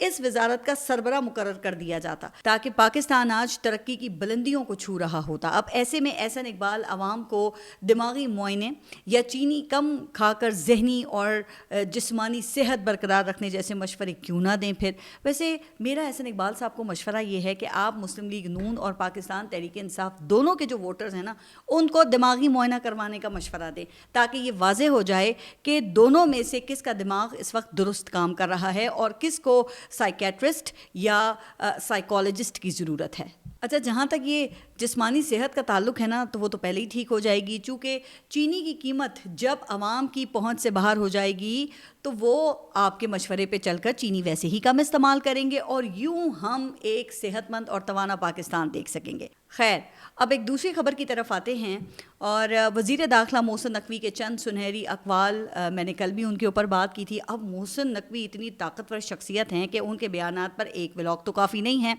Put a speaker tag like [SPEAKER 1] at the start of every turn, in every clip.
[SPEAKER 1] اس وزارت کا سربراہ مقرر کر دیا جاتا تاکہ پاکستان آج ترقی کی بلندیوں کو چھو رہا ہوتا۔ اب ایسے میں احسن اقبال عوام کو دماغی معائنے یا چینی کم کھا کر ذہنی اور جسمانی صحت برقرار رکھنے جیسے مشورے کیوں نہ دیں؟ پھر ویسے میرا احسن اقبال صاحب کو مشورہ یہ ہے کہ آپ مسلم لیگ نون اور پاکستان تحریک انصاف دونوں کے جو ووٹرز ہیں نا، ان کو دماغی معائنہ کروانے کا مشورہ دیں تاکہ یہ واضح ہو جائے کہ دونوں میں سے کس کا دماغ اس وقت درست کام کر رہا ہے اور کس کو سائیکیٹرسٹ یا سائیکالوجسٹ کی ضرورت ہے۔ اچھا، جہاں تک یہ جسمانی صحت کا تعلق ہے نا، تو وہ تو پہلے ہی ٹھیک ہو جائے گی، چونکہ چینی کی قیمت جب عوام کی پہنچ سے باہر ہو جائے گی تو وہ آپ کے مشورے پہ چل کر چینی ویسے ہی کم استعمال کریں گے اور یوں ہم ایک صحت مند اور توانا پاکستان دیکھ سکیں گے۔ خیر، اب ایک دوسری خبر کی طرف آتے ہیں، اور وزیر داخلہ محسن نقوی کے چند سنہری اقوال، میں نے کل بھی ان کے اوپر بات کی تھی۔ اب محسن نقوی اتنی طاقتور شخصیت ہیں کہ ان کے بیانات پر ایک ولاگ تو کافی نہیں ہے،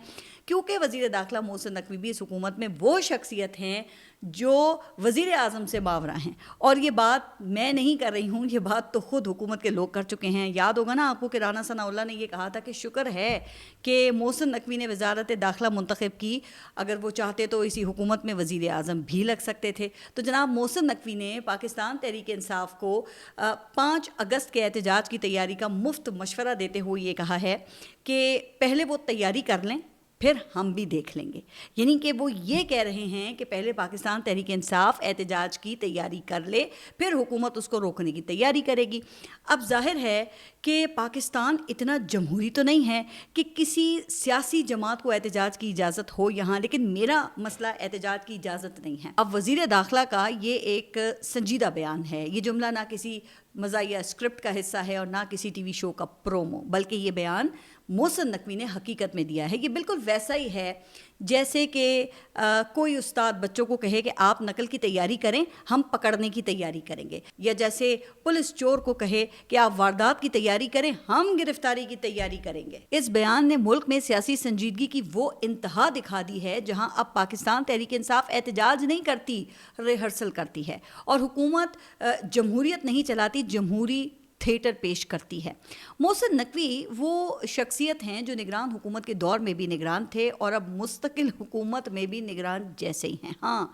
[SPEAKER 1] کیونکہ وزیر داخلہ محسن نقوی بھی اس حکومت میں وہ شخصیت ہیں جو وزیر اعظم سے باوراں ہیں، اور یہ بات میں نہیں کر رہی ہوں، یہ بات تو خود حکومت کے لوگ کر چکے ہیں۔ یاد ہوگا نا آپ کو کہ رانا ثناء اللہ نے یہ کہا تھا کہ شکر ہے کہ محسن نقوی نے وزارت داخلہ منتخب کی، اگر وہ چاہتے تو اسی حکومت میں وزیر اعظم بھی لگ سکتے تھے۔ تو جناب محسن نقوی نے پاکستان تحریک انصاف کو 5 اگست کے احتجاج کی تیاری کا مفت مشورہ دیتے ہوئے یہ کہا ہے کہ پہلے وہ تیاری کر لیں، پھر ہم بھی دیکھ لیں گے۔ یعنی کہ وہ یہ کہہ رہے ہیں کہ پہلے پاکستان تحریک انصاف احتجاج کی تیاری کر لے، پھر حکومت اس کو روکنے کی تیاری کرے گی۔ اب ظاہر ہے کہ پاکستان اتنا جمہوری تو نہیں ہے کہ کسی سیاسی جماعت کو احتجاج کی اجازت ہو یہاں، لیکن میرا مسئلہ احتجاج کی اجازت نہیں ہے۔ اب وزیر داخلہ کا یہ ایک سنجیدہ بیان ہے، یہ جملہ نہ کسی مزاحیہ اسکرپٹ کا حصہ ہے اور نہ کسی ٹی وی شو کا پرومو، بلکہ یہ بیان محسن نقوی نے حقیقت میں دیا ہے۔ یہ بالکل ویسا ہی ہے جیسے کہ کوئی استاد بچوں کو کہے کہ آپ نقل کی تیاری کریں، ہم پکڑنے کی تیاری کریں گے، یا جیسے پولیس چور کو کہے کہ آپ واردات کی تیاری کریں، ہم گرفتاری کی تیاری کریں گے۔ اس بیان نے ملک میں سیاسی سنجیدگی کی وہ انتہا دکھا دی ہے جہاں اب پاکستان تحریک انصاف احتجاج نہیں کرتی، ریہرسل کرتی ہے، اور حکومت جمہوریت نہیں چلاتی، جمہوری تھیٹر پیش کرتی ہے۔ محسن نقوی وہ شخصیت ہیں جو نگران حکومت کے دور میں بھی نگران تھے اور اب مستقل حکومت میں بھی نگران جیسے ہی ہیں۔ ہاں،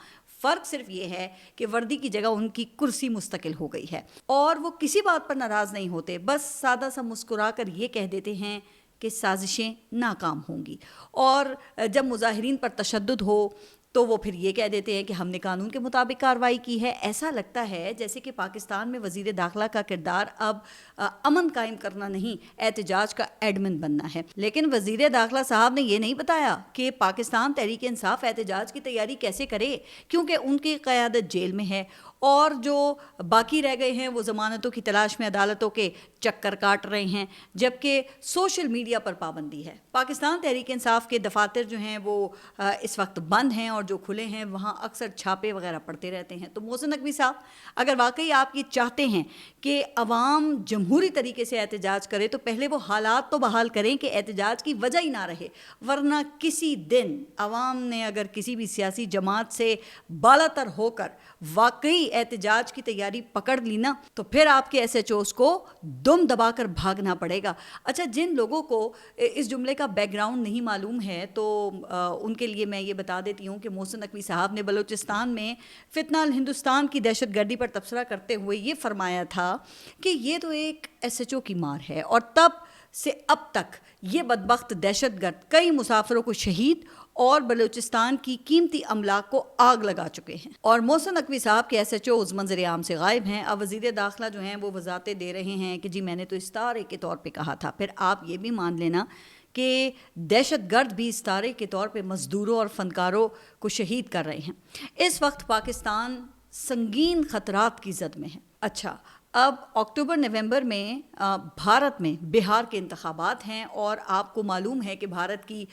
[SPEAKER 1] فرق صرف یہ ہے کہ وردی کی جگہ ان کی کرسی مستقل ہو گئی ہے، اور وہ کسی بات پر ناراض نہیں ہوتے، بس سادہ سا مسکرا کر یہ کہہ دیتے ہیں کہ سازشیں ناکام ہوں گی، اور جب مظاہرین پر تشدد ہو تو وہ پھر یہ کہہ دیتے ہیں کہ ہم نے قانون کے مطابق کارروائی کی ہے۔ ایسا لگتا ہے جیسے کہ پاکستان میں وزیر داخلہ کا کردار اب امن قائم کرنا نہیں، احتجاج کا ایڈمن بننا ہے۔ لیکن وزیر داخلہ صاحب نے یہ نہیں بتایا کہ پاکستان تحریک انصاف احتجاج کی تیاری کیسے کرے، کیونکہ ان کی قیادت جیل میں ہے، اور جو باقی رہ گئے ہیں وہ ضمانتوں کی تلاش میں عدالتوں کے چکر کاٹ رہے ہیں، جبکہ سوشل میڈیا پر پابندی ہے۔ پاکستان تحریک انصاف کے دفاتر جو ہیں وہ اس وقت بند ہیں، اور جو کھلے ہیں وہاں اکثر چھاپے وغیرہ پڑتے رہتے ہیں۔ تو محسن نقوی صاحب، اگر واقعی آپ یہ چاہتے ہیں کہ عوام جمہوری طریقے سے احتجاج کرے تو پہلے وہ حالات تو بحال کریں کہ احتجاج کی وجہ ہی نہ رہے، ورنہ کسی دن عوام نے اگر کسی بھی سیاسی جماعت سے بالا تر ہو کر واقعی احتجاج کی تیاری پکڑ لی نا، تو پھر آپ کے ایس ایچ اوز کو دم دبا کر بھاگنا پڑے گا۔ اچھا، جن لوگوں کو اس جملے کا بیک گراؤنڈ نہیں معلوم ہے تو ان کے لیے میں یہ بتا دیتی ہوں کہ محسن نقوی صاحب نے بلوچستان میں فتنہ الہندوستان کی دہشت گردی پر تبصرہ کرتے ہوئے یہ فرمایا تھا کہ یہ تو ایک ایس ایچ او کی مار ہے، اور تب سے اب تک یہ بدبخت دہشت گرد کئی مسافروں کو شہید اور بلوچستان کی قیمتی املاک کو آگ لگا چکے ہیں، اور محسن نقوی صاحب کے ایس ایچ او اس منظر عام سے غائب ہیں۔ اب وزیر داخلہ جو ہیں وہ وضاحتیں دے رہے ہیں کہ جی میں نے تو استعارے کے طور پہ کہا تھا۔ پھر آپ یہ بھی مان لینا کہ دہشت گرد بھی استعارے کے طور پہ مزدوروں اور فنکاروں کو شہید کر رہے ہیں۔ اس وقت پاکستان سنگین خطرات کی زد میں ہے۔ اچھا، اب اکتوبر نومبر میں بھارت میں بہار کے انتخابات ہیں، اور آپ کو معلوم ہے کہ بھارت کی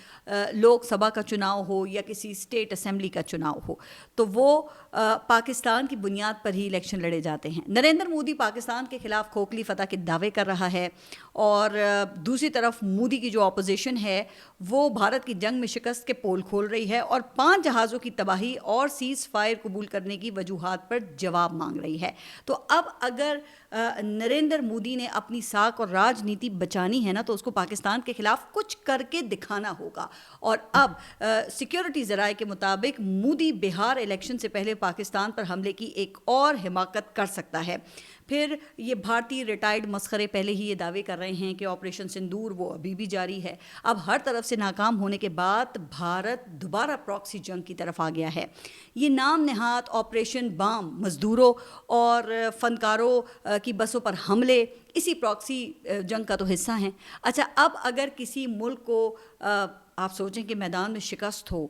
[SPEAKER 1] لوک سبھا کا چناؤ ہو یا کسی اسٹیٹ اسمبلی کا چناؤ ہو تو وہ پاکستان کی بنیاد پر ہی الیکشن لڑے جاتے ہیں. نریندر مودی پاکستان کے خلاف کھوکھلی فتح کے دعوے کر رہا ہے اور دوسری طرف مودی کی جو اپوزیشن ہے وہ بھارت کی جنگ میں شکست کے پول کھول رہی ہے اور 5 جہازوں کی تباہی اور سیز فائر قبول کرنے کی وجوہات پر جواب مانگ رہی ہے. تو اب اگر نریندر مودی نے اپنی ساکھ اور راجنیتی بچانی ہے نا تو اس کو پاکستان کے خلاف کچھ کر کے دکھانا ہوگا. اور اب سیکیورٹی ذرائع کے مطابق مودی بہار الیکشن سے پہلے پاکستان پر حملے کی ایک اور حماقت کر سکتا ہے. پھر یہ بھارتی ریٹائرڈ مسخرے پہلے ہی یہ دعوے کر رہے ہیں کہ آپریشن سندور وہ ابھی بھی جاری ہے. اب ہر طرف سے ناکام ہونے کے بعد بھارت دوبارہ پراکسی جنگ کی طرف آ گیا ہے. یہ نام نہاد آپریشن بام مزدوروں اور فنکاروں کی بسوں پر حملے اسی پراکسی جنگ کا تو حصہ ہیں. اچھا اب اگر کسی ملک کو آپ سوچیں کہ میدان میں شکست ہو,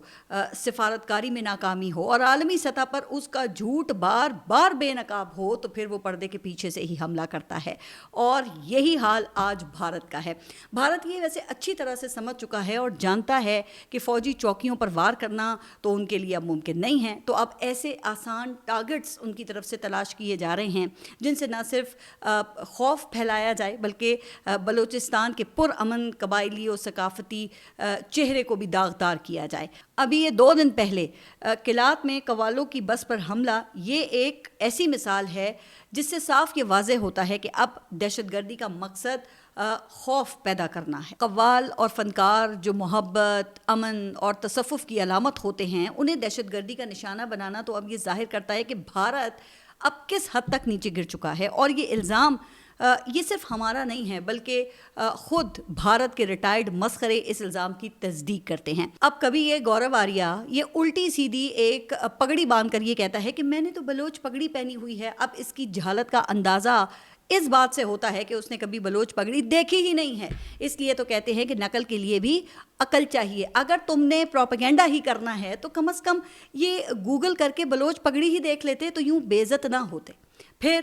[SPEAKER 1] سفارتکاری میں ناکامی ہو اور عالمی سطح پر اس کا جھوٹ بار بار بے نقاب ہو تو پھر وہ پردے کے پیچھے سے ہی حملہ کرتا ہے. اور یہی حال آج بھارت کا ہے. بھارت یہ ویسے اچھی طرح سے سمجھ چکا ہے اور جانتا ہے کہ فوجی چوکیوں پر وار کرنا تو ان کے لیے اب ممکن نہیں ہے. تو اب ایسے آسان ٹارگٹس ان کی طرف سے تلاش کیے جا رہے ہیں جن سے نہ صرف خوف پھیلایا جائے بلکہ بلوچستان کے پرامن قبائلی و ثقافتی چہرے کو بھی داغدار کیا جائے. ابھی یہ 2 دن پہلے کلات میں قوالوں کی بس پر حملہ یہ ایک ایسی مثال ہے جس سے صاف یہ واضح ہوتا ہے کہ اب دہشت گردی کا مقصد خوف پیدا کرنا ہے. قوال اور فنکار جو محبت, امن اور تصفف کی علامت ہوتے ہیں انہیں دہشت گردی کا نشانہ بنانا تو اب یہ ظاہر کرتا ہے کہ بھارت اب کس حد تک نیچے گر چکا ہے. اور یہ الزام یہ صرف ہمارا نہیں ہے بلکہ خود بھارت کے ریٹائرڈ مسخرے اس الزام کی تصدیق کرتے ہیں. اب کبھی یہ گورو آریہ یہ الٹی سیدھی ایک پگڑی باندھ کر یہ کہتا ہے کہ میں نے تو بلوچ پگڑی پہنی ہوئی ہے. اب اس کی جہالت کا اندازہ اس بات سے ہوتا ہے کہ اس نے کبھی بلوچ پگڑی دیکھی ہی نہیں ہے. اس لیے تو کہتے ہیں کہ نقل کے لیے بھی عقل چاہیے. اگر تم نے پروپیگنڈا ہی کرنا ہے تو کم از کم یہ گوگل کر کے بلوچ پگڑی ہی دیکھ لیتے تو یوں بے عزت نہ ہوتے. پھر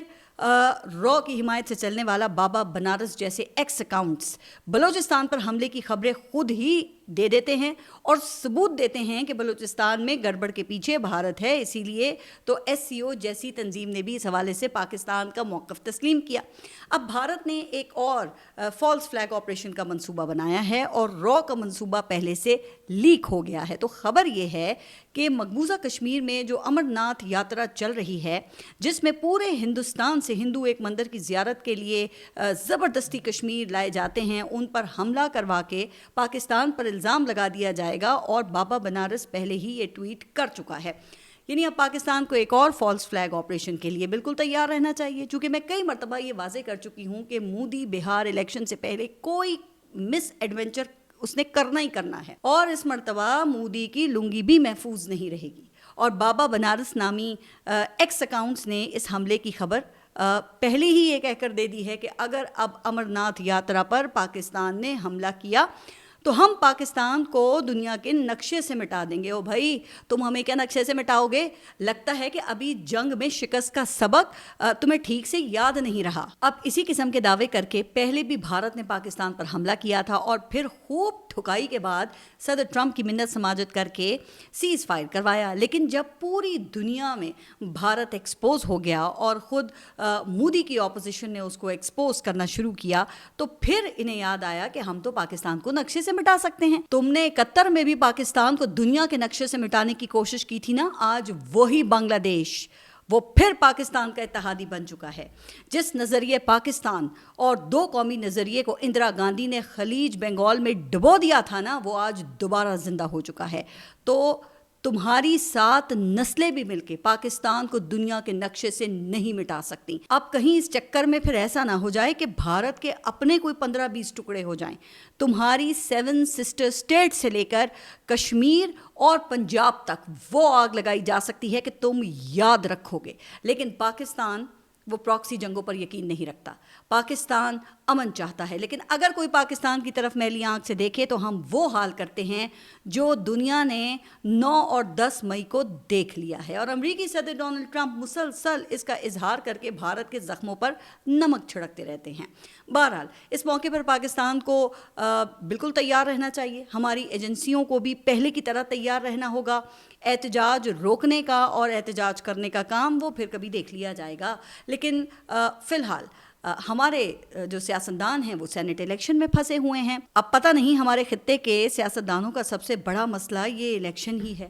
[SPEAKER 1] رو کی حمایت سے چلنے والا بابا بنارس جیسے ایکس اکاؤنٹس بلوچستان پر حملے کی خبریں خود ہی دے دیتے ہیں اور ثبوت دیتے ہیں کہ بلوچستان میں گڑبڑ کے پیچھے بھارت ہے. اسی لیے تو ایس سی او جیسی تنظیم نے بھی اس حوالے سے پاکستان کا موقف تسلیم کیا. اب بھارت نے ایک اور فالس فلیگ آپریشن کا منصوبہ بنایا ہے اور رو کا منصوبہ پہلے سے لیک ہو گیا ہے. تو خبر یہ ہے کہ مقبوضہ کشمیر میں جو امر ناتھ یاترا چل رہی ہے جس میں پورے ہندوستان سے ہندو ایک مندر کی زیارت کے لیے زبردستی کشمیر لائے جاتے ہیں, ان پر حملہ کروا کے پاکستان پر الزام لگا دیا جائے گا. اور بابا بنارس پہلے ہی یہ ٹویٹ کر چکا ہے. یعنی اب پاکستان کو ایک اور فالس فلیگ آپریشن کے لیے بالکل تیار رہنا چاہیے. چونکہ میں کئی مرتبہ یہ واضح کر چکی ہوں کہ مودی بہار الیکشن سے پہلے کوئی مس ایڈونچر اس نے کرنا ہی کرنا ہے اور اس مرتبہ مودی کی لنگی بھی محفوظ نہیں رہے گی. اور بابا بنارس نامی ایکس اکاؤنٹس نے اس حملے کی خبر پہلے ہی یہ کہہ کر دے دی ہے کہ اگر اب امرناتھ یاترا پر پاکستان نے حملہ کیا تو ہم پاکستان کو دنیا کے نقشے سے مٹا دیں گے. او بھائی تم ہمیں کیا نقشے سے مٹاؤ گے؟ لگتا ہے کہ ابھی جنگ میں شکست کا سبق تمہیں ٹھیک سے یاد نہیں رہا. اب اسی قسم کے دعوے کر کے پہلے بھی بھارت نے پاکستان پر حملہ کیا تھا اور پھر خوب ٹھکائی کے بعد صدر ٹرمپ کی منت سماجت کر کے سیز فائر کروایا. لیکن جب پوری دنیا میں بھارت ایکسپوز ہو گیا اور خود مودی کی اپوزیشن نے اس کو ایکسپوز کرنا شروع کیا تو پھر انہیں یاد آیا کہ ہم تو پاکستان کو نقشے سے مٹا سکتے ہیں. تم نے 71 میں بھی پاکستان کو دنیا کے نقشے سے مٹانے کی کوشش کی تھی نا. آج وہی بنگلہ دیش وہ پھر پاکستان کا اتحادی بن چکا ہے. جس نظریے پاکستان اور 2 قومی نظریے کو اندرا گاندھی نے خلیج بنگال میں ڈبو دیا تھا نا وہ آج دوبارہ زندہ ہو چکا ہے. تو تمہاری 7 نسلیں بھی مل کے پاکستان کو دنیا کے نقشے سے نہیں مٹا سکتی. اب کہیں اس چکر میں پھر ایسا نہ ہو جائے کہ بھارت کے اپنے کوئی 15-20 ٹکڑے ہو جائیں. تمہاری 7 سسٹر اسٹیٹ سے لے کر کشمیر اور پنجاب تک وہ آگ لگائی جا سکتی ہے کہ تم یاد رکھو گے. لیکن پاکستان وہ پراکسی جنگوں پر یقین نہیں رکھتا. پاکستان امن چاہتا ہے، لیکن اگر کوئی پاکستان کی طرف میلی آنکھ سے دیکھے تو ہم وہ حال کرتے ہیں جو دنیا نے 9 اور 10 مئی کو دیکھ لیا ہے، اور امریکی صدر ڈونلڈ ٹرمپ مسلسل اس کا اظہار کر کے بھارت کے زخموں پر نمک چھڑکتے رہتے ہیں۔ بہرحال اس موقع پر پاکستان کو بالکل تیار رہنا چاہیے، ہماری ایجنسیوں کو بھی پہلے کی طرح تیار رہنا ہوگا۔ احتجاج روکنے کا اور احتجاج کرنے کا کام وہ پھر کبھی دیکھ لیا جائے گا، لیکن فی الحال ہمارے جو سیاستدان ہیں وہ سینٹ الیکشن میں پھنسے ہوئے ہیں۔ اب پتہ نہیں ہمارے خطے کے سیاستدانوں کا سب سے بڑا مسئلہ یہ الیکشن ہی ہے۔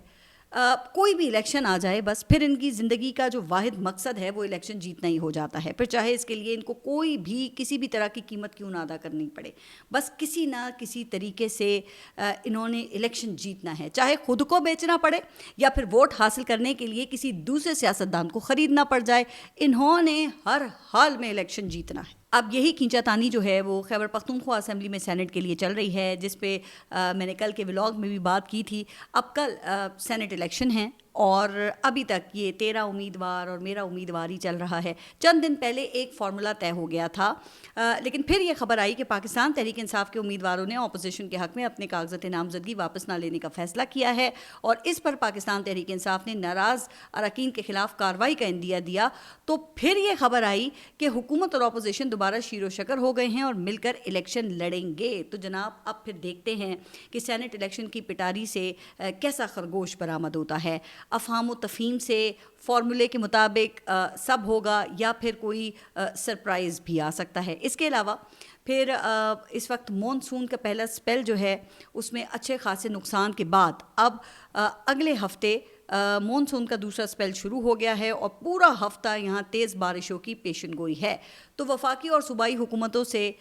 [SPEAKER 1] کوئی بھی الیکشن آ جائے بس پھر ان کی زندگی کا جو واحد مقصد ہے وہ الیکشن جیتنا ہی ہو جاتا ہے، پھر چاہے اس کے لیے ان کو کوئی بھی کسی بھی طرح کی قیمت کیوں نہ ادا کرنی پڑے، بس کسی نہ کسی طریقے سے انہوں نے الیکشن جیتنا ہے، چاہے خود کو بیچنا پڑے یا پھر ووٹ حاصل کرنے کے لیے کسی دوسرے سیاستدان کو خریدنا پڑ جائے، انہوں نے ہر حال میں الیکشن جیتنا ہے۔ اب یہی کھینچا تانی جو ہے وہ خیبر پختونخوا اسمبلی میں سینٹ کے لیے چل رہی ہے، جس پہ میں نے کل کے ولاگ میں بھی بات کی تھی۔ اب کل سینٹ الیکشن ہیں اور ابھی تک یہ 13 امیدوار اور میرا امیدوار ہی چل رہا ہے۔ چند دن پہلے ایک فارمولا طے ہو گیا تھا، لیکن پھر یہ خبر آئی کہ پاکستان تحریک انصاف کے امیدواروں نے اپوزیشن کے حق میں اپنے کاغذات نامزدگی واپس نہ لینے کا فیصلہ کیا ہے، اور اس پر پاکستان تحریک انصاف نے ناراض اراکین کے خلاف کارروائی کا عندیہ دیا۔ تو پھر یہ خبر آئی کہ حکومت اور اپوزیشن دوبارہ شیر و شکر ہو گئے ہیں اور مل کر الیکشن لڑیں گے۔ تو جناب اب پھر دیکھتے ہیں کہ سینٹ الیکشن کی پٹاری سے کیسا خرگوش برآمد ہوتا ہے، افہام و تفہیم سے فارمولے کے مطابق سب ہوگا یا پھر کوئی سرپرائز بھی آ سکتا ہے۔ اس کے علاوہ پھر اس وقت مونسون کا پہلا سپیل جو ہے اس میں اچھے خاصے نقصان کے بعد اب اگلے ہفتے مونسون کا دوسرا سپیل شروع ہو گیا ہے اور پورا ہفتہ یہاں تیز بارشوں کی پیشن گوئی ہے۔ تو وفاقی اور صوبائی حکومتوں سے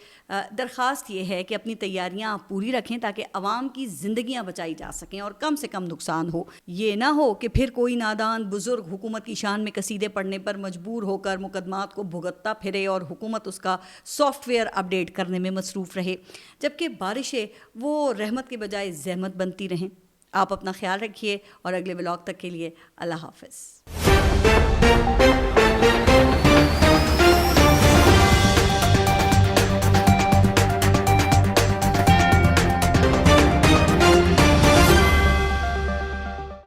[SPEAKER 1] درخواست یہ ہے کہ اپنی تیاریاں پوری رکھیں تاکہ عوام کی زندگیاں بچائی جا سکیں اور کم سے کم نقصان ہو۔ یہ نہ ہو کہ پھر کوئی نادان بزرگ حکومت کی شان میں قصیدے پڑھنے پر مجبور ہو کر مقدمات کو بھگتتا پھرے اور حکومت اس کا سافٹ ویئر اپڈیٹ کرنے میں مصروف رہے، جبکہ بارشیں وہ رحمت کے بجائے زحمت بنتی رہیں۔ آپ اپنا خیال رکھیے اور اگلے ولاگ تک کے لیے اللہ حافظ۔